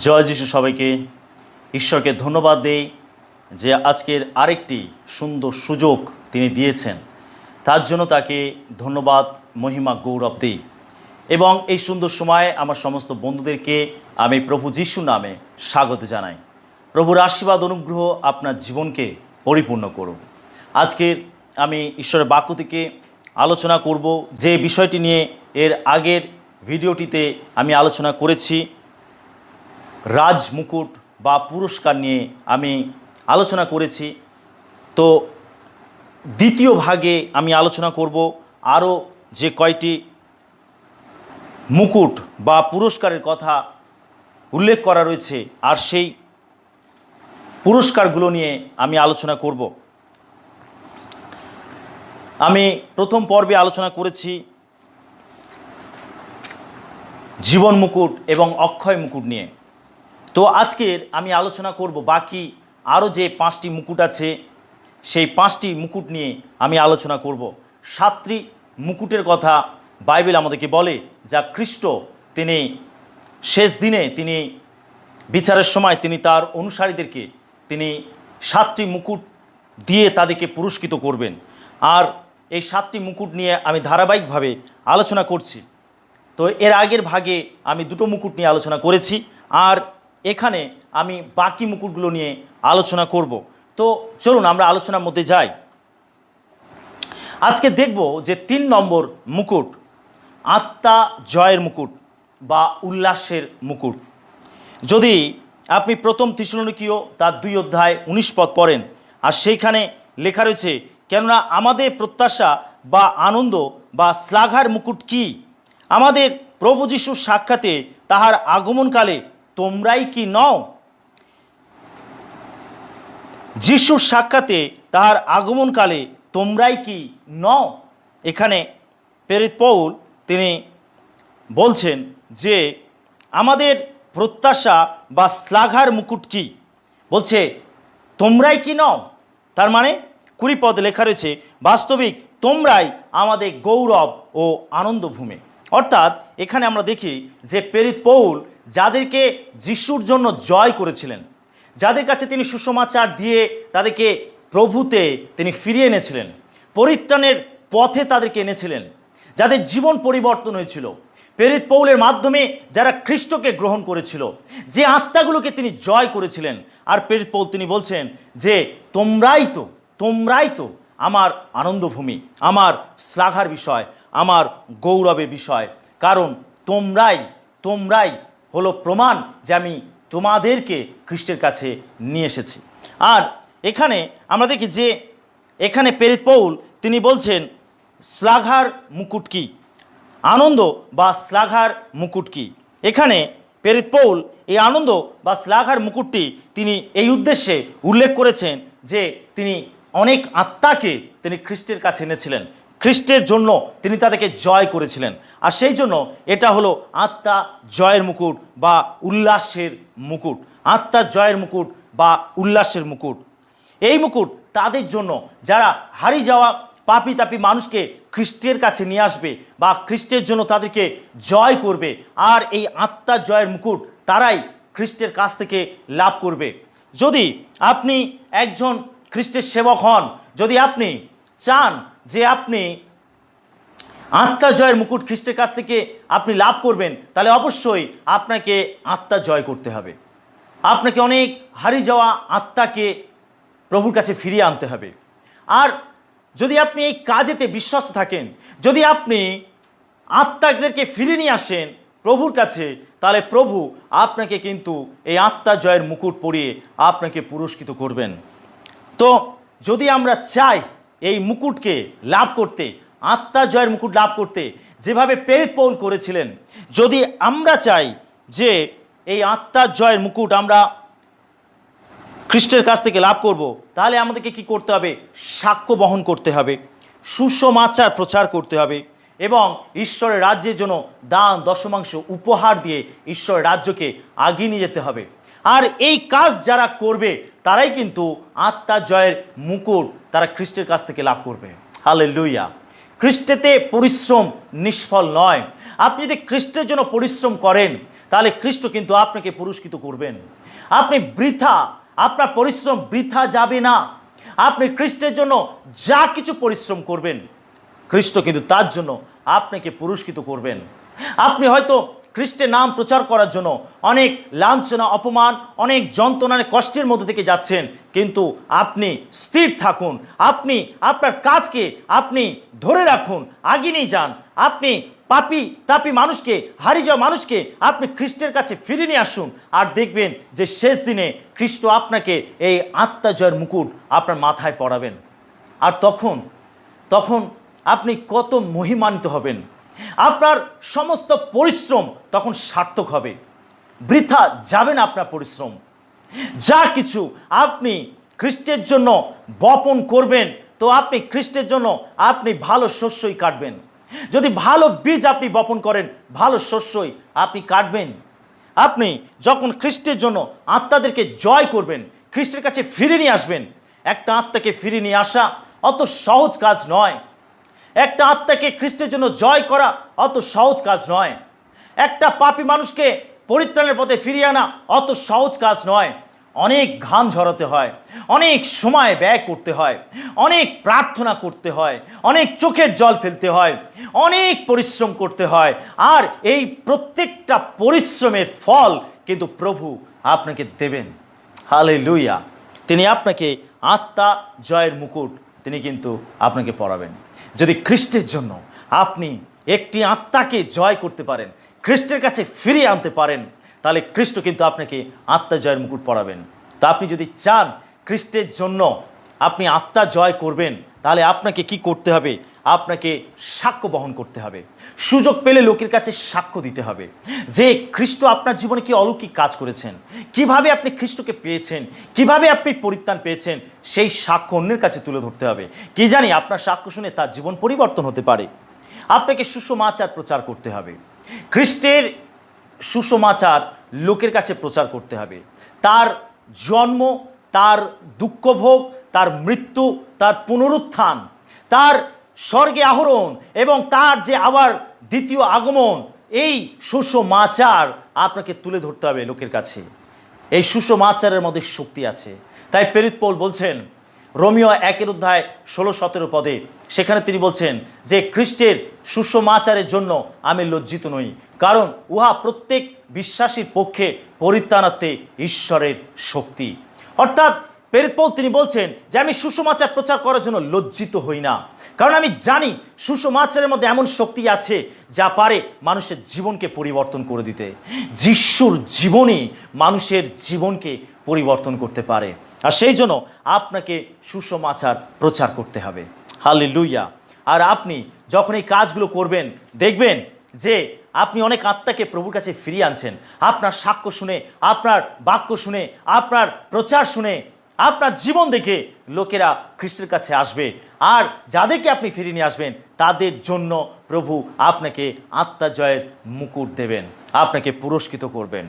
জয় যিশু। সবাইকে ঈশ্বরকে ধন্যবাদ দেই যে আজকের আরেকটি সুন্দর সুযোগ তিনি দিয়েছেন, তার জন্য তাকে ধন্যবাদ, মহিমা, গৌরব দিই। এবং এই সুন্দর সময়ে আমার সমস্ত বন্ধুদেরকে আমি প্রভু যিশুর নামে স্বাগত জানাই। প্রভুর আশীর্বাদ অনুগ্রহ আপনার জীবনকে পরিপূর্ণ করুন। আজকের আমি ঈশ্বরের বাক্য থেকে আলোচনা করব যে বিষয়টি নিয়ে এর আগের ভিডিওটিতে আমি আলোচনা করেছি। রাজ মুকুট বা পুরস্কার নিয়ে আমি আলোচনা করেছি। তো দ্বিতীয় ভাগে আমি আলোচনা করব আরও যে কয়টি মুকুট বা পুরস্কারের কথা উল্লেখ করা রয়েছে, আর সেই পুরস্কারগুলো নিয়ে আমি আলোচনা করব। আমি প্রথম পর্বে আলোচনা করেছি জীবন মুকুট এবং অক্ষয় মুকুট নিয়ে। তো আজকের আমি আলোচনা করব বাকি আরও যে 5টি মুকুট আছে, সেই 5টি মুকুট নিয়ে আমি আলোচনা করব। 7টি মুকুটের কথা বাইবেল আমাদেরকে বলে, যা খ্রিস্ট তিনি শেষ দিনে তিনি বিচারের সময় তিনি তার অনুসারীদেরকে তিনি 7টি মুকুট দিয়ে তাদেরকে পুরস্কৃত করবেন। আর এই 7টি মুকুট নিয়ে আমি ধারাবাহিকভাবে আলোচনা করছি। তো এর আগের ভাগে আমি 2টো মুকুট নিয়ে আলোচনা করেছি, আর এখানে আমি বাকি মুকুটগুলো নিয়ে আলোচনা করব। তো চলুন আমরা আলোচনার মধ্যে যাই। আজকে দেখব যে 3 নম্বর মুকুট, আত্মা জয়ের মুকুট বা উল্লাসের মুকুট। যদি আপনি প্রথম থিসসলুনিকীয় তার 2 অধ্যায় 19 পদ পড়েন, আর সেইখানে লেখা রয়েছে, কেননা আমাদের প্রত্যাশা বা আনন্দ বা শ্লাঘার মুকুট কি? আমাদের প্রভু যিশুর সাক্ষাতে তাহার আগমনকালে তোমরাই কি নও? যিশুর সাক্ষাতে তাহার আগমনকালে তোমরাই কি নও? এখানে প্রেরিত পৌল তিনি বলছেন যে আমাদের প্রত্যাশা বা শ্লাঘার মুকুট কি? বলছে তোমরাই কি নও। তার মানে 20 পদে লেখা রয়েছে, বাস্তবিক তোমরাই আমাদের গৌরব ও আনন্দভূমি। অর্থাৎ এখানে আমরা দেখি যে প্রেরিত পৌল যাদেরকে যিশুর জন্য জয় করেছিলেন, যাদের কাছে তিনি সুসমাচার দিয়ে তাদেরকে প্রভুতে তিনি ফিরিয়ে এনেছিলেন, পরিত্রাণের পথে তাদেরকে এনেছিলেন, যাদের জীবন পরিবর্তন হয়েছিল, প্রেরিত পৌলের মাধ্যমে যারা খ্রিস্টকে গ্রহণ করেছিল, যে আত্মাগুলোকে তিনি জয় করেছিলেন। আর প্রেরিত পৌল তিনি বলছেন যে তোমরাই তো আমার আনন্দভূমি, আমার শ্লাঘার বিষয়, আমার গৌরবের বিষয়। কারণ তোমরাই হলো প্রমাণ যে আমি তোমাদেরকে খ্রিস্টের কাছে নিয়ে এসেছি। আর এখানে আমরা দেখি যে এখানে প্রেরিত পৌল তিনি বলছেন শ্লাঘার মুকুট কি, আনন্দ বা শ্লাঘার মুকুট কি। এখানে প্রেরিত পৌল এই আনন্দ বা শ্লাঘার মুকুটটি তিনি এই উদ্দেশ্যে উল্লেখ করেছেন যে তিনি অনেক আত্মাকে তিনি খ্রিস্টের কাছে এনেছিলেন, খ্রিস্টের জন্য তিনি তাদেরকে জয় করেছিলেন। আর সেই জন্য এটা হলো আত্মা জয়ের মুকুট বা উল্লাসের মুকুট। আত্মা জয়ের মুকুট বা উল্লাসের মুকুট। এই মুকুট তাদের জন্য যারা হারিয়ে যাওয়া পাপী তাপী মানুষকে খ্রিস্টের কাছে নিয়ে আসবে বা খ্রিস্টের জন্য তাদেরকে জয় করবে। আর এই আত্মা জয়ের মুকুট তারাই খ্রিস্টের কাছ থেকে লাভ করবে। যদি আপনি একজন খ্রিস্টের সেবক হন, যদি আপনি চান যে আপনি আত্মা জয়ের মুকুট খ্রিস্টের কাছ থেকে আপনি লাভ করবেন, তাহলে অবশ্যই আপনাকে আত্মা জয় করতে হবে। আপনাকে অনেক হারিয়ে যাওয়া আত্মাকে প্রভুর কাছে ফিরিয়ে আনতে হবে। আর যদি আপনি এই কাজেতে বিশ্বস্ত থাকেন, যদি আপনি আত্মাদেরকে ফিরিয়ে নিয়ে আসেন প্রভুর কাছে, তাহলে প্রভু আপনাকে কিন্তু এই আত্মা জয়ের মুকুট পরিয়ে আপনাকে পুরস্কৃত করবেন। তো যদি আমরা চাই এই মুকুটকে লাভ করতে, আত্মা জয়ের মুকুট লাভ করতে, যেভাবে প্রেরিত পৌল করেছিলেন, যদি আমরা চাই যে এই আত্মা জয়ের মুকুট আমরা খ্রিস্টের কাছ থেকে লাভ করব, তাহলে আমাদেরকে কি করতে হবে? সাক্ষ্য বহন করতে হবে, সুসমাচার প্রচার করতে হবে, এবং ঈশ্বরের রাজ্যের জন্য দান দশমাংশ উপহার দিয়ে ঈশ্বরের রাজ্যকে আগিয়ে নিয়ে যেতে হবে। আর এই কাজ যারা করবে তারাই কিন্তু আত্মা জয়ের মুকুট তারা খ্রিস্টের কাছ থেকে লাভ করবে। হালেলুয়া। খ্রিস্টেতে পরিশ্রম নিষ্ফল নয়। আপনি যদি খ্রিস্টের জন্য পরিশ্রম করেন, তাহলে খ্রিস্ট কিন্তু আপনাকে পুরস্কৃত করবেন। আপনি বৃথা, আপনার পরিশ্রম বৃথা যাবে না। আপনি খ্রিস্টের জন্য যা কিছু পরিশ্রম করবেন, খ্রিস্ট কিন্তু তার জন্য আপনাকে পুরস্কৃত করবেন। আপনি হয়তো খ্রিস্টের নাম প্রচার করার জন্য অনেক লাঞ্ছনা, অপমান, অনেক যন্ত্রণার কষ্টের মধ্যে থেকে যাচ্ছেন, কিন্তু আপনি স্থির থাকুন। আপনি আপনার কাজকে আপনি ধরে রাখুন, আগে নিয়ে যান। আপনি তাপি মানুষকে, হারিয়ে যাওয়া মানুষকে আপনি খ্রিস্টের কাছে ফিরে নিয়ে আসুন, আর দেখবেন যে শেষ দিনে খ্রিস্ট আপনাকে এই আত্মা জয়ের মুকুট আপনার মাথায় পরাবেন। আর তখন আপনি কত মহিমান্বিত হবেন। আপনার সমস্ত পরিশ্রম তখন সার্থক হবে, বৃথা যাবে না আপনার পরিশ্রম। যা কিছু আপনি খ্রিস্টের জন্য বপন করবেন, তো আপনি খ্রিস্টের জন্য আপনি ভালো শস্যই কাটবেন। যদি ভালো বীজ আপনি বপন করেন, ভালো শস্যই আপনি কাটবেন। আপনি যখন খ্রিস্টের জন্য আত্মাদেরকে জয় করবেন, খ্রিস্টের কাছে ফিরে নিয়ে আসবেন। একটা আত্মাকে ফিরে নিয়ে আসা অত সহজ কাজ নয়। একটা আত্মাকে খ্রিস্টের জন্য জয় করা অত সহজ কাজ নয়। একটা পাপী মানুষকে পরিত্রাণের পথে ফিরিয়ে আনা অত সহজ কাজ নয়। অনেক ঘাম ঝরাতে হয়, অনেক সময় ব্যয় করতে হয়, অনেক প্রার্থনা করতে হয়, অনেক চোখের জল ফেলতে হয়, অনেক পরিশ্রম করতে হয়। আর এই প্রত্যেকটা পরিশ্রমের ফল কিন্তু প্রভু আপনাকে দেবেন। হালেলুয়া! তিনি আপনাকে আত্মা জয়ের মুকুট তিনি কিন্তু আপনাকে পরাবেন। যদি খ্রিস্টের জন্য আপনি একটি আত্মাকে জয় করতে পারেন, খ্রিস্টের কাছে ফিরিয়ে আনতে পারেন, তাহলে খ্রিস্ট কিন্তু আপনাকে আত্মা জয়ের মুকুট পরাবেন। তা আপনি যদি চান খ্রিস্টের জন্য আপনি আত্মা জয় করবেন, তাহলে আপনাকে কি করতে হবে? আপনাকে সাক্ষ্য বহন করতে হবে। সুযোগ পেলে লোকের কাছে সাক্ষ্য দিতে হবে যে খ্রিস্ট আপনার জীবনে কি অলৌকিক কাজ করেছেন, কিভাবে আপনি খ্রিস্টকে পেয়েছেন, কিভাবে আপনি পরিত্রাণ পেয়েছেন, সেই সাক্ষ্য অন্যের কাছে তুলে ধরতে হবে। কি জানি আপনার সাক্ষ্য শুনে তার জীবন পরিবর্তন হতে পারে। আপনাকে সুসমাচার প্রচার করতে হবে। খ্রিস্টের সুসমাচার লোকের কাছে প্রচার করতে হবে। তার জন্ম, তার দুঃখভোগ, তার মৃত্যু, তার পুনরুত্থান, তার স্বর্গে আরোহণ এবং তার যে আবার দ্বিতীয় আগমন, এই সুসমাচার আপনাকে তুলে ধরতে হবে লোকের কাছে। এই সুসমাচারের মধ্যে শক্তি আছে। তাই প্রেরিত পৌল বলছেন রোমিও 1:16-17 পদে, সেখানে তিনি বলছেন যে খ্রিস্টের সুসমাচারের জন্য আমি লজ্জিত নই, কারণ উহা প্রত্যেক বিশ্বাসীর পক্ষে পরিত্রাণার্থে ঈশ্বরের শক্তি। অর্থাৎ প্রেরিত পৌল তিনি বলছেন যে আমি সুসমাচার প্রচার করার জন্য লজ্জিত হই না, কারণ আমি জানি সুসমাচারের মধ্যে এমন শক্তি আছে যা পারে মানুষের জীবনকে পরিবর্তন করে দিতে। যিশুর জীবনই মানুষের জীবনকে পরিবর্তন করতে পারে। আর সেই জন্য আপনাকে সুসমাচার প্রচার করতে হবে। হালেলুয়া! আর আপনি যখন এই কাজগুলো করবেন, দেখবেন যে আপনি অনেক আত্মাকে প্রভুর কাছে ফিরিয়ে আনছেন। আপনার সাক্ষ্য শুনে, আপনার বাক্য শুনে, আপনার প্রচার শুনে, আপনার জীবন দেখে লোকেরা খ্রিস্টের কাছে আসবে। আর যাদেরকে আপনি ফিরিয়ে নিয়ে আসবেন, তাদের জন্য প্রভু আপনাকে আত্মা জয়ের মুকুট দেবেন, আপনাকে পুরস্কৃত করবেন।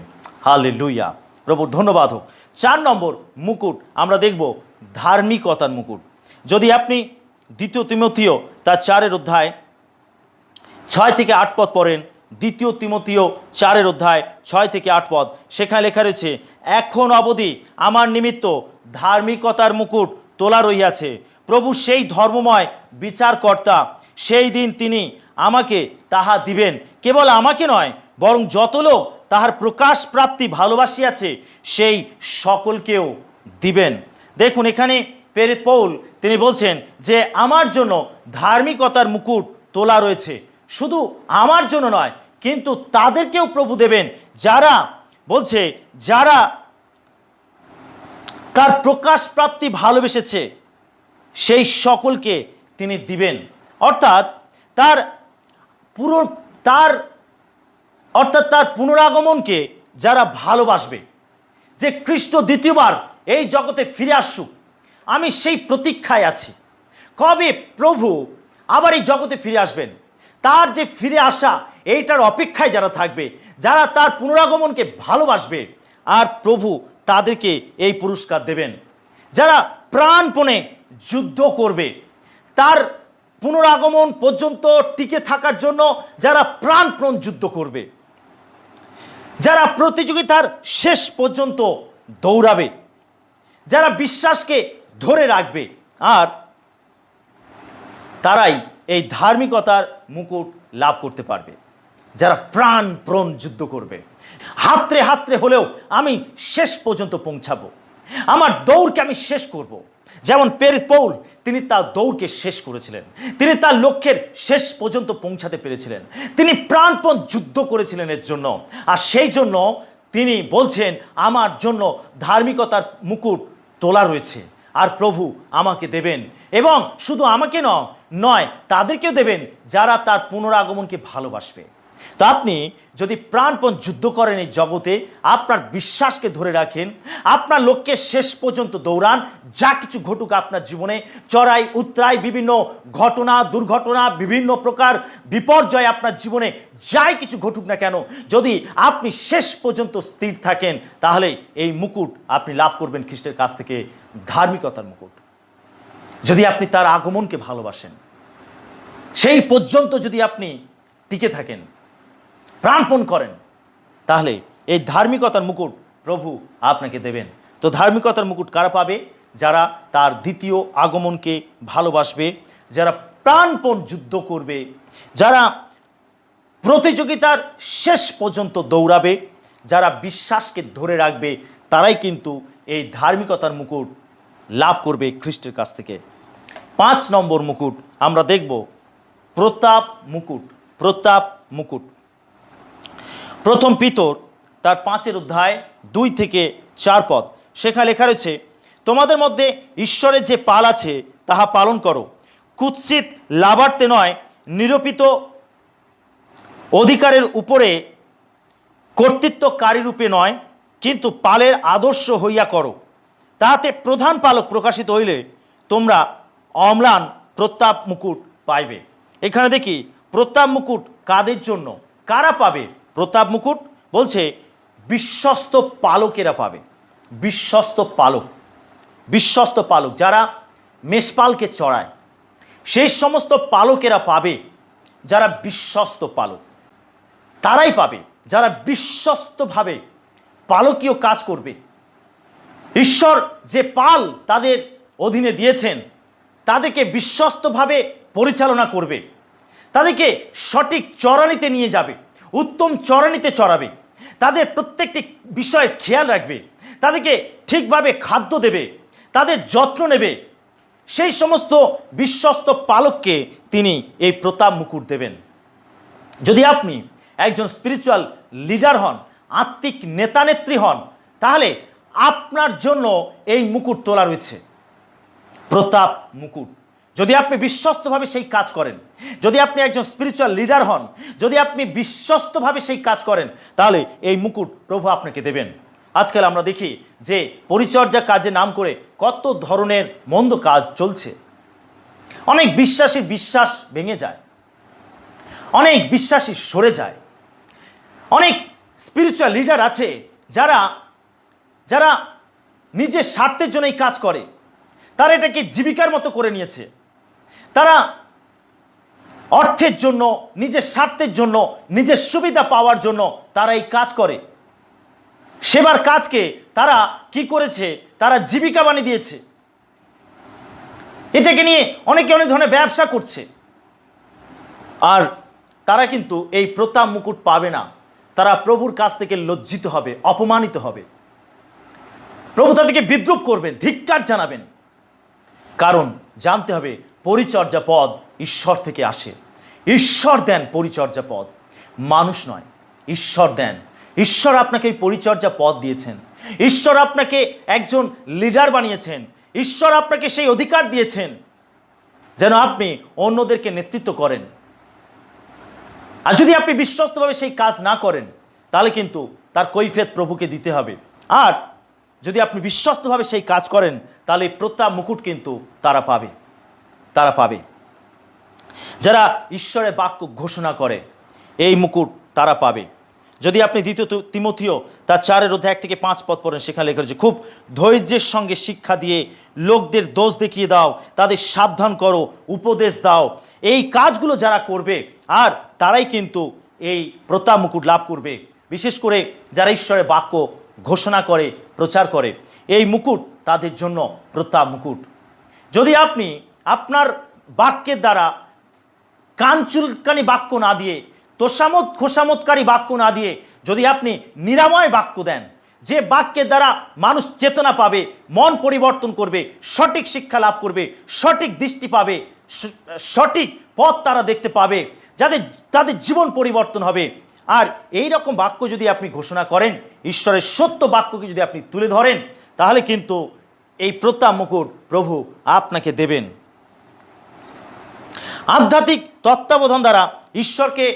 হালেলুয়া! প্রভুর ধন্যবাদ হোক। 4 নম্বর মুকুট আমরা দেখব ধার্মিকতার মুকুট। যদি আপনি 2 তিমথিও তার 4 6-8 পদ পড়েন, 2 তিমথিও 4 6-8 পদ, সেখানে লেখা রয়েছে, এখন অবধি আমার নিমিত্ত ধার্মিকতার মুকুট তোলা রইয়াছে। প্রভু সেই ধর্মময় বিচারকর্তা, সেই দিন তিনি আমাকে তাহা দিবেন। কেবল আমাকে নয়, বরং যত লোক তাহার প্রকাশ প্রাপ্তি ভালোবাসিয়াছে সেই সকলকেও দিবেন। দেখুন এখানে প্রেরিত পৌল তিনি বলছেন যে আমার জন্য ধার্মিকতার মুকুট তোলা রয়েছে। শুধু আমার জন্য নয়, কিন্তু তাদেরকেও প্রভু দেবেন যারা বলছে, যারা তার প্রকাশ প্রাপ্তি ভালোবেসেছে সেই সকলকে তিনি দিবেন। অর্থাৎ তার পুনরাগমনকে যারা ভালোবাসবে, যে খ্রিস্ট দ্বিতীয়বার এই জগতে ফিরে আসুক, আমি সেই প্রতীক্ষায় আছি। কবে প্রভু আবার এই জগতে ফিরে আসবেন, তার যে ফিরে আসা এইটার অপেক্ষায় যারা থাকবে, যারা তার পুনরাগমনকে ভালোবাসবে, আর প্রভু তাদেরকে এই পুরস্কার দেবেন। যারা প্রাণপণে যুদ্ধ করবে, তার পুনরাগমন পর্যন্ত টিকে থাকার জন্য যারা প্রাণপণ যুদ্ধ করবে, যারা প্রতিযোগিতার শেষ পর্যন্ত দৌড়াবে, যারা বিশ্বাসকে ধরে রাখবে, আর তারাই এই ধার্মিকতার মুকুট লাভ করতে পারবে। যারা প্রাণপণ যুদ্ধ করবে, হাতড়ে হাতড়ে হলেও আমি শেষ পর্যন্ত পৌঁছাবো, আমার দৌড়কে আমি শেষ করব। যেমন প্রেরিত পৌল, তিনি তার দৌড়কে শেষ করেছিলেন, তিনি তার লক্ষ্যের শেষ পর্যন্ত পৌঁছাতে পেরেছিলেন, তিনি প্রাণপণ যুদ্ধ করেছিলেন এর জন্য। আর সেই জন্য তিনি বলছেন, আমার জন্য ধার্মিকতার মুকুট তোলা রয়েছে, আর প্রভু আমাকে দেবেন, এবং শুধু আমাকে নয় তাদেরকেও দেবেন যারা তার পুনরাগমনকে ভালোবাসবে। তো আপনি যদি প্রাণপণ যুদ্ধ করেন এই জগতে, আপনার বিশ্বাসকে ধরে রাখেন, আপনার লক্ষ্যের শেষ পর্যন্ত দৌড়ান, যা কিছু ঘটুক আপনার জীবনে, চড়াই উতরাই, বিভিন্ন ঘটনা দুর্ঘটনা, বিভিন্ন প্রকার বিপর্যয় আপনার জীবনে যাই কিছু ঘটুক না কেন, যদি আপনি শেষ পর্যন্ত স্থির থাকেন, তাহলে এই মুকুট আপনি লাভ করবেন খ্রিস্টের কাছ থেকে, ধার্মিকতার মুকুট। যদি আপনি তার আগমনকে ভালোবাসেন, সেই পর্যন্ত যদি আপনি টিকে থাকেন, প্রাণপণ করেন, তাহলে এই ধার্মিকতার মুকুট প্রভু আপনাকে দেবেন। তো ধার্মিকতার মুকুট কারা পাবে? যারা তার দ্বিতীয় আগমনকে ভালোবাসবে, যারা প্রাণপণ যুদ্ধ করবে, যারা প্রতিযোগিতার শেষ পর্যন্ত দৌড়াবে, যারা বিশ্বাসকে ধরে রাখবে, তারাই কিন্তু এই ধার্মিকতার মুকুট লাভ করবে খ্রিস্টের কাছ থেকে। 5 নম্বর মুকুট আমরা দেখব, প্রতাপ মুকুট। প্রতাপ মুকুট, প্রথম পিতর তার 5 অধ্যায় 2 থেকে 4 পদ, সেখানে লেখা রয়েছে, তোমাদের মধ্যে ঈশ্বরের যে পাল আছে তাহা পালন করো, কুৎসিত লাভার্থে নয়, নিরূপিত অধিকারের উপরে কর্তৃত্বকারী রূপে নয়, কিন্তু পালের আদর্শ হইয়া করো, তাহাতে প্রধান পালক প্রকাশিত হইলে তোমরা অম্লান প্রতাপ মুকুট পাইবে। এখানে দেখি প্রতাপ মুকুট কাদের জন্য, কারা পাবে প্রতাপ মুকুট? বলছে বিশ্বস্ত পালকেরা পাবে। বিশ্বস্ত পালক, বিশ্বস্ত পালক যারা মেষপালকে চড়ায়, সেই সমস্ত পালকেরা পাবে। যারা বিশ্বস্ত পালক তারাই পাবে, যারা বিশ্বস্তভাবে পালকীয় কাজ করবে। ঈশ্বর যে পাল তাদের অধীনে দিয়েছেন, তাদেরকে বিশ্বস্তভাবে পরিচালনা করবে, তাদেরকে সঠিক চরানিতে নিয়ে যাবে, উত্তম চরানিতে চড়াবে, তাদের প্রত্যেকটি বিষয়ের খেয়াল রাখবে, তাদেরকে ঠিকভাবে খাদ্য দেবে, তাদের যত্ন নেবে। সেই সমস্ত বিশ্বস্ত পালককে তিনি এই প্রতাপ মুকুট দেবেন। যদি আপনি একজন স্পিরিচুয়াল লিডার হন, আত্মিক নেতা নেত্রী হন, তাহলে আপনার জন্য এই মুকুট তোলা রয়েছে, প্রতাপ মুকুট। যদি আপনি বিশ্বস্তভাবে সেই কাজ করেন, যদি আপনি একজন স্পিরিচুয়াল লিডার হন, যদি আপনি বিশ্বস্তভাবে সেই কাজ করেন, তাহলে এই মুকুট প্রভু আপনাকে দেবেন। আজকাল আমরা দেখি যে পরিচর্যা কাজে নাম করে কত ধরনের মন্দ কাজ চলছে। অনেক বিশ্বাসীর বিশ্বাস ভেঙে যায়, অনেক বিশ্বাসী সরে যায়। অনেক স্পিরিচুয়াল লিডার আছে যারা যারা নিজের স্বার্থের জন্য এই কাজ করে, তারা এটাকে জীবিকার মতো করে নিয়েছে। তারা অর্থের জন্য, নিজের স্বার্থের জন্য, নিজের সুবিধা পাওয়ার জন্য তারা এই কাজ করে। সেবার কাজকে তারা কি করেছে, তারা জীবিকা বানিয়ে দিয়েছে। এটাকে নিয়ে অনেকে অনেক ধরনের ব্যবসা করছে, আর তারা কিন্তু এই প্রতাপ মুকুট পাবে না। তারা প্রভুর কাছ থেকে লজ্জিত হবে, অপমানিত হবে। প্রভু তাদেরকে বিদ্রুপ করবেন, ধিক্কার জানাবেন। কারণ জানতে হবে পরিচর্যা পদ ঈশ্বর থেকে আসে। ঈশ্বর দেন পরিচর্যা পদ, মানুষ নয়, ঈশ্বর দেন। ঈশ্বর আপনাকে এই পরিচর্যা পদ দিয়েছেন, ঈশ্বর আপনাকে একজন লিডার বানিয়েছেন, ঈশ্বর আপনাকে সেই অধিকার দিয়েছেন যেন আপনি অন্যদেরকে নেতৃত্ব করেন। আর যদি আপনি বিশ্বস্তভাবে সেই কাজ না করেন, তাহলে কিন্তু তার কৈফিয়ত প্রভুকে দিতে হবে। আর যদি আপনি বিশ্বস্তভাবে সেই কাজ করেন, তাহলে প্রতাপ মুকুট কিন্তু তারা পাবে, তারা পাবে। যারা ঈশ্বরের বাক্য ঘোষণা করে, এই মুকুট তারা পাবে। যদি আপনি 2 তিমথিও তার 4 অধ্যায় 1 থেকে 5 পদ পড়েন, সেখানে লেখা রয়েছে, খুব ধৈর্যের সঙ্গে শিক্ষা দিয়ে লোকদের দোষ দেখিয়ে দাও, তাদের সাবধান করো, উপদেশ দাও। এই কাজগুলো যারা করবে, আর তারাই কিন্তু এই প্রতাপ মুকুট লাভ করবে। বিশেষ করে যারা ঈশ্বরের বাক্য ঘোষণা করে, প্রচার করে, এই মুকুট তাদের জন্য প্রতাপ মুকুট। যদি আপনি আপনার বাক্যের দ্বারা কানচুলকানি বাক্য না দিয়ে, খোসামতকারী বাক্য না দিয়ে যদি আপনি নিরাময় বাক্য দেন, যে বাক্যের দ্বারা মানুষ চেতনা পাবে, মন পরিবর্তন করবে, সঠিক শিক্ষা লাভ করবে, সঠিক দৃষ্টি পাবে, সঠিক পথ তারা দেখতে পাবে, তাদের জীবন পরিবর্তন হবে, আর এই রকম বাক্য যদি আপনি ঘোষণা করেন, ঈশ্বরের সত্য বাক্যকে যদি আপনি তুলে ধরেন, তাহলে কিন্তু এই প্রতাপ মুকুট প্রভু আপনাকে দেবেন। আধ্যাত্মিক তত্ত্বাবধান দ্বারা ঈশ্বরকে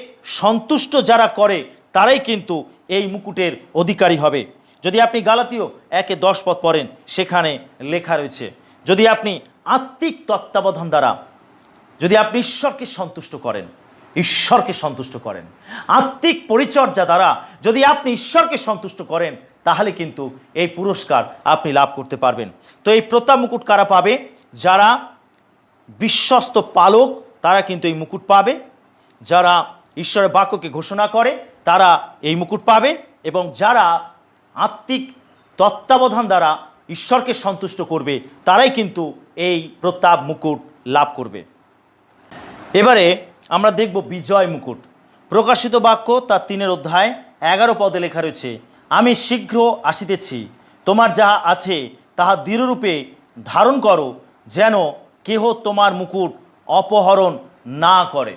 সন্তুষ্ট যারা করে তারাই কিন্তু এই মুকুটের অধিকারী হবে। যদি আপনি গালাতীয় 1:10 পদ পড়েন, সেখানে লেখা রয়েছে, যদি আপনি আত্মিক তত্ত্বাবধান দ্বারা যদি আপনি ঈশ্বরকে সন্তুষ্ট করেন, আত্মিক পরিচর্যা দ্বারা যদি আপনি ঈশ্বরকে সন্তুষ্ট করেন, তাহলে কিন্তু এই পুরস্কার আপনি লাভ করতে পারবেন। তো এই প্রতাপ মুকুট কারা পাবে? যারা বিশ্বস্ত পালক তারা কিন্তু এই মুকুট পাবে, যারা ঈশ্বরের বাক্যকে ঘোষণা করে তারা এই মুকুট পাবে, এবং যারা আত্মিক তত্ত্বাবধান দ্বারা ঈশ্বরকে সন্তুষ্ট করবে তারাই কিন্তু এই প্রতাপ মুকুট লাভ করবে। এবারে আমরা দেখব বিজয় মুকুট। প্রকাশিত বাক্য তার 3 অধ্যায় 11 পদে লেখা রয়েছে, আমি শীঘ্র আসিতেছি, তোমার যাহা আছে তাহা দৃঢ়রূপে ধারণ করো, যেন কেহ তোমার মুকুট অপহরণ না করে।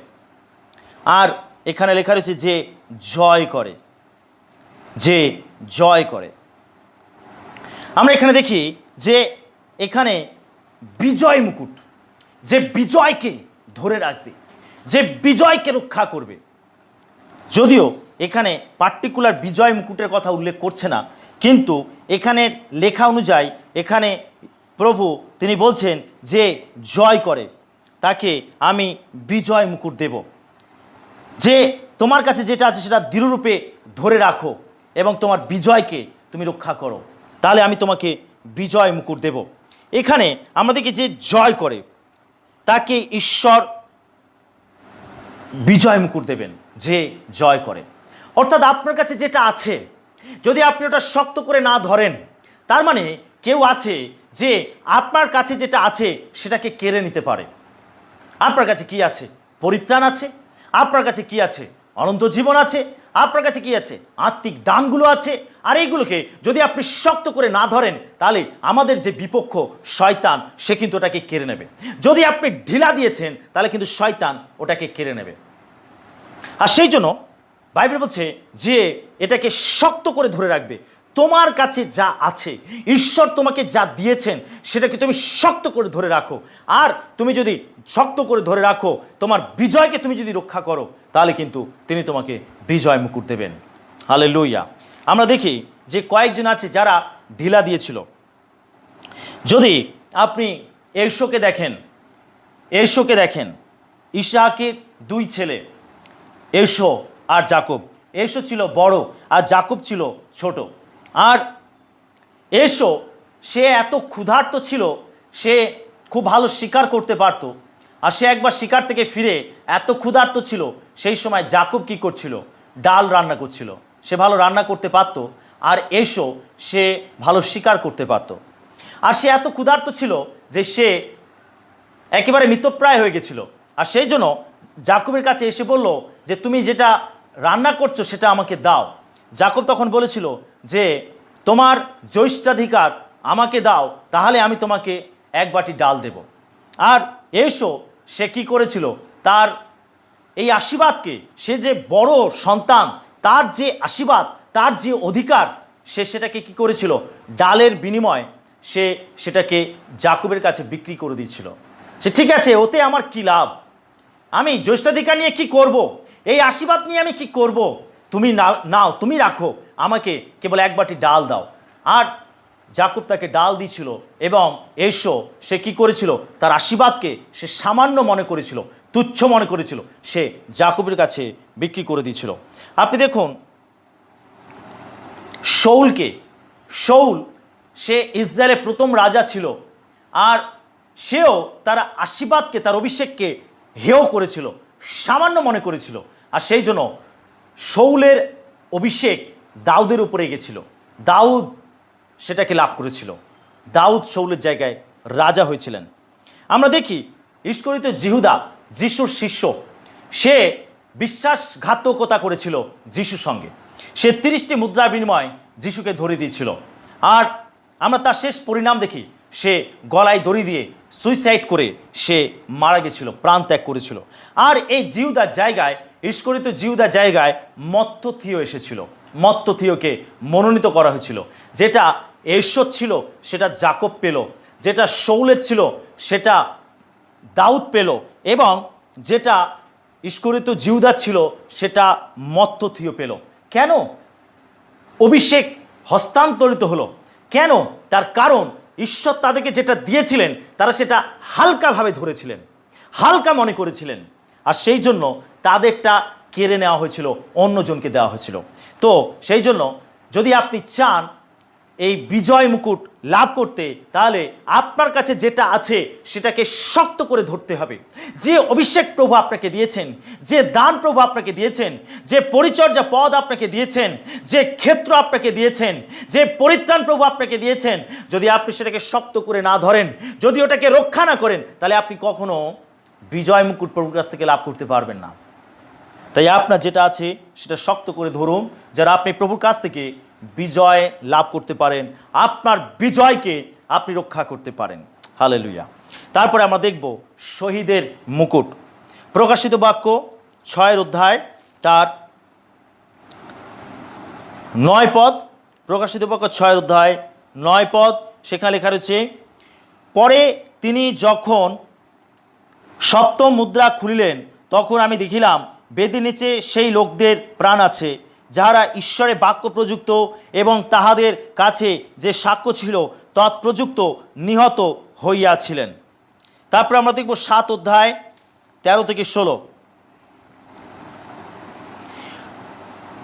আর এখানে লেখা রয়েছে যে জয় করে। আমরা এখানে দেখি যে এখানে বিজয় মুকুট, যে বিজয়কে ধরে রাখবে, যে বিজয়কে রক্ষা করবে। যদিও এখানে পার্টিকুলার বিজয় মুকুটের কথা উল্লেখ করছে না, কিন্তু এখানের লেখা অনুযায়ী এখানে প্রভু তিনি বলছেন যে জয় করে তাকে আমি বিজয় মুকুট দেব। যে তোমার কাছে যেটা আছে সেটা দৃঢ়রূপে ধরে রাখো এবং তোমার বিজয়কে তুমি রক্ষা করো, তাহলে আমি তোমাকে বিজয় মুকুট দেব। এখানে আমাদেরকে যে জয় করে তাকে ঈশ্বর বিজয় মুকুট দেবেন, যে জয় করে। অর্থাৎ আপনার কাছে যেটা আছে যদি আপনি ওটা শক্ত করে না ধরেন, তার মানে কেউ আছে যে আপনার কাছে যেটা আছে সেটাকে কেড়ে নিতে পারে। আপনার কাছে কি আছে? পরিত্রাণ আছে। আপনার কাছে কি আছে? অনন্ত জীবন আছে। আপনার কাছে কি আছে? আত্মিক দানগুলো আছে। আর এইগুলোকে যদি আপনি শক্ত করে না ধরেন, তাহলে আমাদের যে বিপক্ষ শয়তান সে কিন্তু ওটাকে কেড়ে নেবে। যদি আপনি ঢিলা দিয়েছেন, তাহলে কিন্তু শয়তান ওটাকে কেড়ে নেবে। আর সেই জন্য বাইবেল বলছে যে এটাকে শক্ত করে ধরে রাখবে। তোমার কাছে যা আছে, ঈশ্বর তোমাকে যা দিয়েছেন, সেটাকে তুমি শক্ত করে ধরে রাখো। আর তুমি যদি শক্ত করে ধরে রাখো, তোমার বিজয়কে তুমি যদি রক্ষা করো, তাহলে কিন্তু তিনি তোমাকে বিজয় মুকুট দেবেন। হালেলুয়া। আমরা দেখি যে কয়েকজন আছে যারা ঢিলা দিয়েছিল। যদি আপনি এশোকে দেখেন, ইসাহাকের 2 ছেলে এশো আর যাকব। এশো ছিল বড় আর যাকব ছিল ছোট। আর এশো সে এত ক্ষুধার্ত ছিল, সে খুব ভালো শিকার করতে পারত। আর সে একবার শিকার থেকে ফিরে এত ক্ষুধার্ত ছিল, সেই সময় যাকব কি করছিল? ডাল রান্না করছিল। সে ভালো রান্না করতে পারত, আর এশো সে ভালো শিকার করতে পারত। আর সে এত ক্ষুধার্ত ছিল যে সে একেবারে মৃতপ্রায় হয়ে গেছিল। আর সেই জন্য যাকবের কাছে এসে বলল যে তুমি যেটা রান্না করছো সেটা আমাকে দাও। যাকব তখন বলেছিল যে তোমার জ্যৈষ্ঠাধিকার আমাকে দাও, তাহলে আমি তোমাকে 1 বাটি ডাল দেব। আর এসো সে কি করেছিল? তার এই আশীর্বাদকে, সে যে বড় সন্তান, তার যে আশীর্বাদ, তার যে অধিকার, সে সেটাকে কি করেছিল? ডালের বিনিময়ে সে সেটাকে যাকবের কাছে বিক্রি করে দিয়েছিল। সে ঠিক আছে, ওতে আমার কি লাভ? আমি জ্যৈষ্ঠাধিকার নিয়ে কি করব? এই আশীর্বাদ নিয়ে আমি কি করব? তুমি নাও, তুমি রাখো, আমাকে কেবল 1 বাটি ডাল দাও। আর যাকব তাকে ডাল দিয়েছিল, এবং এসো সে কি করেছিল? তার আশীর্বাদকে সে সামান্য মনে করেছিল, তুচ্ছ মনে করেছিল, সে যাকবের কাছে বিক্রি করে দিয়েছিল। আপনি দেখুন শাউল সে ইসরায়েলের প্রথম রাজা ছিল, আর সেও তার আশীর্বাদকে, তার অভিষেককে হেয় করেছিল, সামান্য মনে করেছিল। আর সেই জন্য শাউলের অভিষেক দাউদের উপরে গেছিল, দাউদ সেটাকে লাভ করেছিল, দাউদ শাউলের জায়গায় রাজা হয়েছিলেন। আমরা দেখি ইস্করিত জিহুদা, যিশুর শিষ্য, সে বিশ্বাসঘাতকতা করেছিল যিশুর সঙ্গে। সে 30টি মুদ্রার বিনিময়ে যিশুকে ধরে দিয়েছিল। আর আমরা তার শেষ পরিণাম দেখি, সে গলায় দড়ি দিয়ে সুইসাইড করে সে মারা গেছিল, প্রাণ ত্যাগ করেছিল। আর এই জিহুদার জায়গায়, ইস্করিত জিহুদার জায়গায় মত্তথিও এসেছিল। মত্তথিওকে মনোনীত করা হয়েছিল। যেটা এরশদ ছিল সেটা যাকব পেল, যেটা শৌলের ছিল সেটা দাউদ পেল, এবং যেটা ইস্করিত জিহুদার ছিল সেটা মত্তথিও পেল। কেন অভিষেক হস্তান্তরিত হলো? কেন? তার কারণ ঈশ্বর তাদেরকে যেটা দিয়েছিলেন তারা সেটা হালকাভাবে ধরেছিলেন, হালকা মনে করেছিলেন, আর সেই জন্য তাদেরটা কেড়ে নেওয়া হয়েছিল, অন্যজনকে দেওয়া হয়েছিল। তো সেই জন্য যদি আপনি চান এই বিজয় মুকুট লাভ করতে, তাহলে আপনার কাছে যেটা আছে সেটাকে শক্ত করে ধরতে হবে। যে অভিষেক প্রভু আপনাকে দিয়েছেন, যে দান প্রভু আপনাকে দিয়েছেন, যে পরিচর্যা পদ আপনাকে দিয়েছেন, যে ক্ষেত্র আপনাকে দিয়েছেন, যে পরিত্রাণ প্রভু আপনাকে দিয়েছেন, যদি আপনি সেটাকে শক্ত করে না ধরেন, যদি ওটাকে রক্ষা না করেন, তাহলে আপনি কখনো বিজয় মুকুট প্রভুর কাছ থেকে লাভ করতে পারবেন না। তাই আপনার যেটা আছে সেটা শক্ত করে ধরুন, যারা আপনি প্রভুর কাছ থেকে বিজয় লাভ করতে পারেন, আপনার বিজয়কে আপনি রক্ষা করতে পারেন। হালেলুয়া। তারপরে আমরা দেখব শহীদের মুকুট। প্রকাশিত বাক্য 6 অধ্যায় তার 9 পদ। প্রকাশিত বাক্য 6 অধ্যায় 9 পদ, সেখানে লেখা রয়েছে, পরে তিনি যখন সপ্তম মুদ্রা খুলিলেন, তখন আমি দেখিলাম বেদির নিচে সেই লোকদের প্রাণ আছে, যাহারা ঈশ্বরে বাক্য প্রযুক্ত এবং তাহাদের কাছে যে সাক্ষ্য ছিল তৎপ্রযুক্ত নিহত হইয়াছিলেন। তারপরে আমরা দেখব 7 অধ্যায় 13 থেকে 16।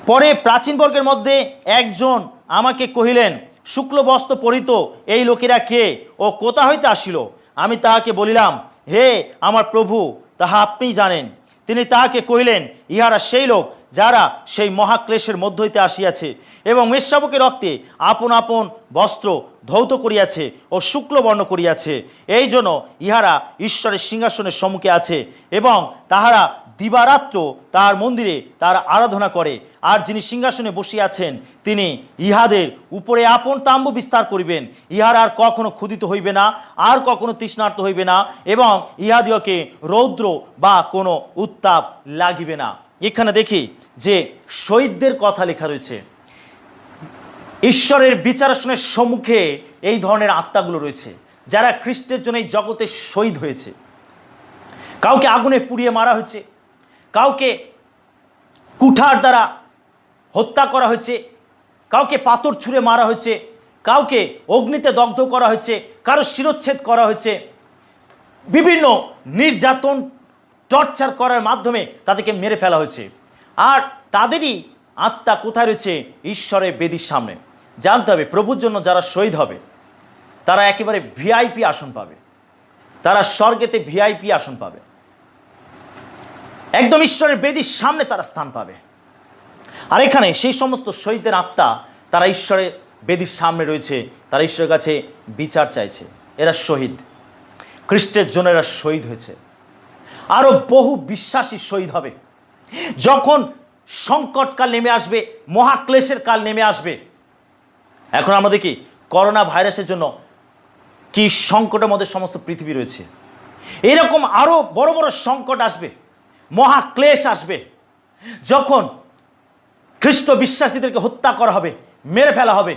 পরে প্রাচীনবর্গের মধ্যে একজন আমাকে কহিলেন, শুক্ল বস্ত্র পরিত এই লোকেরা কে ও কোথা হইতে আসিল? আমি তাহাকে বলিলাম, হে আমার প্রভু, তাহা আপনিই জানেন। তিনি তাহাকে কহিলেন, ইহারা সেই লোক যারা সেই মহাক্লেশের মধ্য হইতে আসিয়াছে এবং মেষশাবকের রক্তে আপন আপন বস্ত্র ধৌত করিয়াছে ও শুক্লবর্ণ করিয়াছে। এই জন্য ইহারা ঈশ্বরের সিংহাসনের সম্মুখে আছে এবং তাহারা দিবারাত্র তাহার মন্দিরে তার আরাধনা করে। আর যিনি সিংহাসনে বসিয়াছেন তিনি ইহাদের উপরে আপন তাম্বু বিস্তার করিবেন। ইহার আর কখনো ক্ষুধিত হইবে না, আর কখনো তৃষ্ণার্ত হইবে না, এবং ইহাদিওকে রৌদ্র বা কোনো উত্তাপ লাগিবে না। এখানে দেখি যে শহীদদের কথা লেখা রয়েছে। ঈশ্বরের বিচারাসনের সম্মুখে এই ধরনের আত্মাগুলো রয়েছে, যারা খ্রিস্টের জন্য এই জগতে শহীদ হয়েছে। কাউকে আগুনে পুড়িয়ে মারা হয়েছে, কাউকে কুঠার দ্বারা হত্যা করা হয়েছে, কাউকে পাথর ছুঁড়ে মারা হয়েছে, কাউকে অগ্নিতে দগ্ধ করা হয়েছে, কারো শিরচ্ছেদ করা হয়েছে, বিভিন্ন নির্যাতন টর্চার করার মাধ্যমে তাদেরকে মেরে ফেলা হয়েছে। আর তাদেরই আত্মা কোথায় রয়েছে? ঈশ্বরের বেদির সামনে। জানতে হবে প্রভুর জন্য যারা শহীদ হবে তারা একেবারে ভিআইপি আসন পাবে, তারা স্বর্গেতে ভিআইপি আসন পাবে, একদম ঈশ্বরের বেদির সামনে তারা স্থান পাবে। আর এখানে সেই সমস্ত শহীদদের আত্মা, তারা ঈশ্বরের বেদির সামনে রয়েছে, তারা ঈশ্বরের কাছে বিচার চাইছে। এরা শহীদ, খ্রিস্টের জন্য এরা শহীদ হয়েছে। আরও বহু বিশ্বাসী শহীদ হবে যখন সংকটকাল নেমে আসবে, মহাক্লেশের কাল নেমে আসবে। এখন আমরা দেখি করোনা ভাইরাসের জন্য কি সংকটের মধ্যে সমস্ত পৃথিবী রয়েছে। এরকম আরও বড় বড় সংকট আসবে, মহাক্লেশ আসবে, যখন খ্রিস্ট বিশ্বাসীদেরকে হত্যা করা হবে, মেরে ফেলা হবে।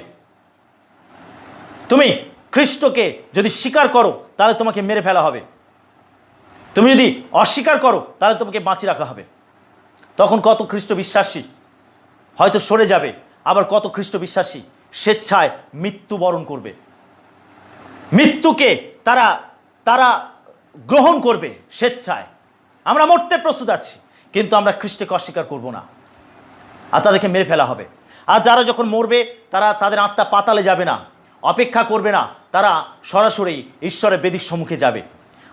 তুমি খ্রিস্টকে যদি স্বীকার করো তাহলে তোমাকে মেরে ফেলা হবে, তুমি যদি অস্বীকার করো তাহলে তোমাকে বাঁচিয়ে রাখা হবে। তখন কত খ্রিস্ট বিশ্বাসী হয়তো সরে যাবে, আবার কত খ্রিস্ট বিশ্বাসী স্বেচ্ছায় মৃত্যুবরণ করবে। মৃত্যুকে তারা তারা গ্রহণ করবে স্বেচ্ছায়। আমরা মরতে প্রস্তুত আছি, কিন্তু আমরা খ্রিস্টকে অস্বীকার করব না, আর তাদেরকে মেরে ফেলা হবে। আর যারা যখন মরবে তারা তাদের আত্মা পাতালে যাবে না, অপেক্ষা করবে না, তারা সরাসরি ঈশ্বরের বেদির সম্মুখে যাবে।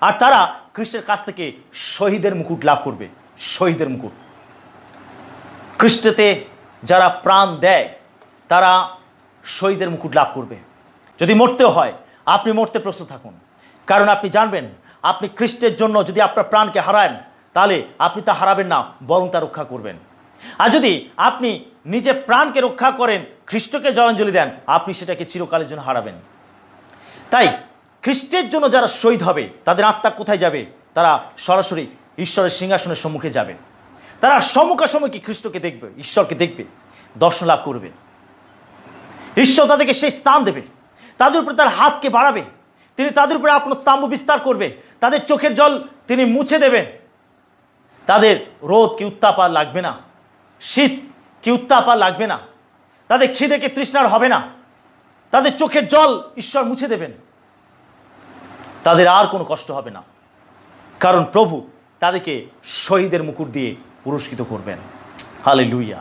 আর তারা খ্রিস্টের কাছ থেকে শহীদের মুকুট লাভ করবে। শহীদের মুকুট খ্রিস্টেতে যারা প্রাণ দেয় তারা শহীদের মুকুট লাভ করবে। যদি মরতেও হয় আপনি মরতে প্রস্তুত থাকুন, কারণ আপনি জানবেন আপনি খ্রিস্টের জন্য যদি আপনার প্রাণকে হারান তাহলে আপনি তা হারাবেন না, বরং তা রক্ষা করবেন। আর যদি আপনি নিজে প্রাণকে রক্ষা করেন, খ্রিস্টকে জলাঞ্জলি দেন, আপনি সেটাকে চিরকালের জন্য হারাবেন। তাই খ্রিস্টের জন্য যারা শহীদ হবে তাদের আত্মা কোথায় যাবে? তারা সরাসরি ঈশ্বরের সিংহাসনের সম্মুখে যাবে। তারা সম্মুখাসম্মুখী খ্রিস্টকে দেখবে, ঈশ্বরকে দেখবে, দর্শন লাভ করবে। ঈশ্বর তাদেরকে সেই স্থান দেবে, তাদের উপরে তার হাতকে বাড়াবে, তিনি তাদের উপরে আপনার স্তম্ভ বিস্তার করবে, তাদের চোখের জল তিনি মুছে দেবেন, তাদের রোদ কি উত্তাপ আর লাগবে না, শীত কি উত্তাপ আর লাগবে না, তাদের খিদেকে তৃষ্ণার হবে না, তাদের চোখের জল ঈশ্বর মুছে দেবেন, তাদের আর কোনো কষ্ট হবে না, কারণ প্রভু তাদেরকে শহীদের মুকুট দিয়ে পুরস্কৃত করবেন। হালেলুয়া।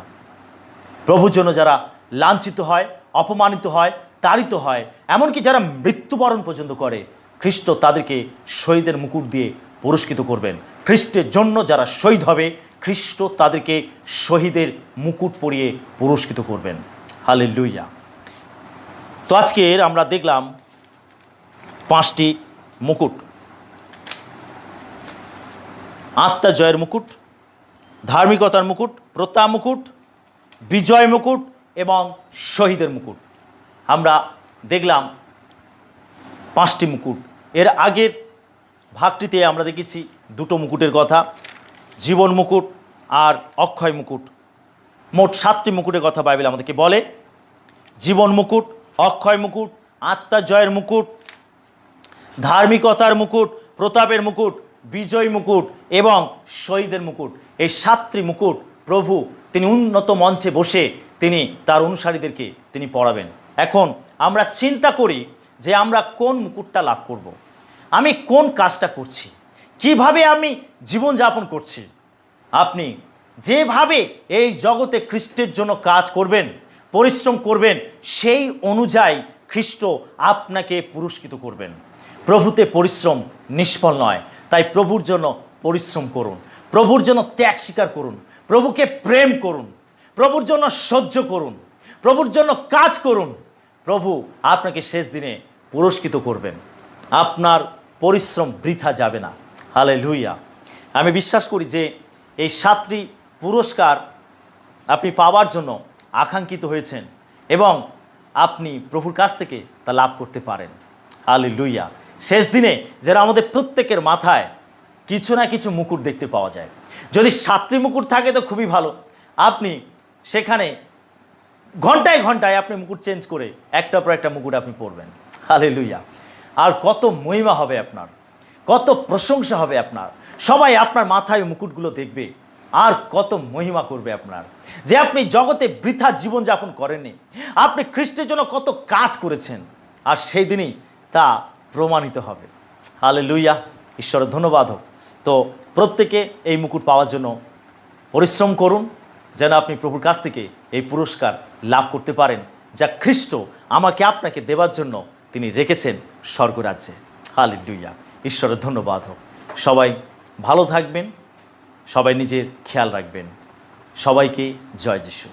প্রভুর জন্য যারা লাঞ্ছিত হয়, অপমানিত হয়, তাড়িত হয়, এমনকি যারা মৃত্যুবরণ পর্যন্ত করে, খ্রিস্ট তাদেরকে শহীদের মুকুট দিয়ে পুরস্কৃত করবেন। খ্রিস্টের জন্য যারা শহীদ হবে, খ্রিস্ট তাদেরকে শহীদের মুকুট পরিয়ে পুরস্কৃত করবেন। হালেলুয়া। তো আজকের আমরা দেখলাম 5টি মুকুট: আত্মা জয়ের মুকুট, ধার্মিকতার মুকুট, প্রতাপ মুকুট, বিজয় মুকুট এবং শহীদের মুকুট। আমরা দেখলাম 5টি মুকুট। এর আগের ভাগটিতে আমরা দেখেছি 2টো মুকুটের কথা, জীবন মুকুট আর অক্ষয় মুকুট। মোট 7টি মুকুটের কথা বাইবেল আমাদেরকে বলে। জীবন মুকুট, অক্ষয় মুকুট, আত্মা জয়ের মুকুট, ধার্মিকতার মুকুট, প্রতাপের মুকুট, বিজয় মুকুট এবং শহীদের মুকুট। এই 7টি মুকুট প্রভু তিনি উন্নত মঞ্চে বসে তিনি তার অনুসারীদেরকে তিনি পড়াবেন। এখন আমরা চিন্তা করি যে আমরা কোন মুকুটটা লাভ করব, আমি কোন কাজটা করছি, কিভাবে আমি জীবনযাপন করছি। আপনি যেভাবে এই জগতে খ্রিস্টের জন্য কাজ করবেন, পরিশ্রম করবেন, সেই অনুযায়ী খ্রিস্ট আপনাকে পুরস্কৃত করবেন। প্রভুতে পরিশ্রম নিষ্ফল নয়, তাই প্রভুর জন্য পরিশ্রম করুন, প্রভুর জন্য ত্যাগ স্বীকার করুন, প্রভুকে প্রেম করুন, প্রভুর জন্য সহ্য করুন, প্রভুর জন্য কাজ করুন। প্রভু আপনাকে শেষ দিনে পুরস্কৃত করবেন, আপনার পরিশ্রম বৃথা যাবে না। হালেলুয়া। আমি বিশ্বাস করি যে এই 7টি পুরস্কার আপনি পাওয়ার জন্য আকাঙ্ক্ষিত হয়েছেন এবং আপনি প্রভুর কাছ থেকে তা লাভ করতে পারেন। হালেলুয়া। শেষ দিনে যেন আমাদের প্রত্যেকের মাথায় কিছু না কিছু মুকুট দেখতে পাওয়া যায়। যদি 7টি মুকুট থাকে তো খুবই ভালো, আপনি সেখানে ঘন্টায় ঘন্টায় আপনি মুকুট চেঞ্জ করে একটার পর একটা মুকুট আপনি পরবেন। হালেলুয়া। আর কত মহিমা হবে আপনার, কত প্রশংসা হবে আপনার, সবাই আপনার মাথায় মুকুটগুলো দেখবে আর কত মহিমা করবে আপনার, যে আপনি জগতে বৃথা জীবনযাপন করেননি, আপনি খ্রিস্টের জন্য কত কাজ করেছেন, আর সেই দিনই তা প্রমাণিত হবে। হালেলুয়া। ঈশ্বরের ধন্যবাদ হোক। তো প্রত্যেকে এই মুকুট পাওয়ার জন্য পরিশ্রম করুন, যেন আপনি প্রভুর কাছ থেকে এই পুরস্কার লাভ করতে পারেন, যা খ্রিস্ট আমাকে আপনাকে দেওয়ার জন্য তিনি রেখেছেন স্বর্গরাজ্যে। হালেলুয়া। ঈশ্বরের ধন্যবাদ হোক। সবাই ভালো থাকবেন, সবাই নিজের খেয়াল রাখবেন। সবাইকে জয় যিশু।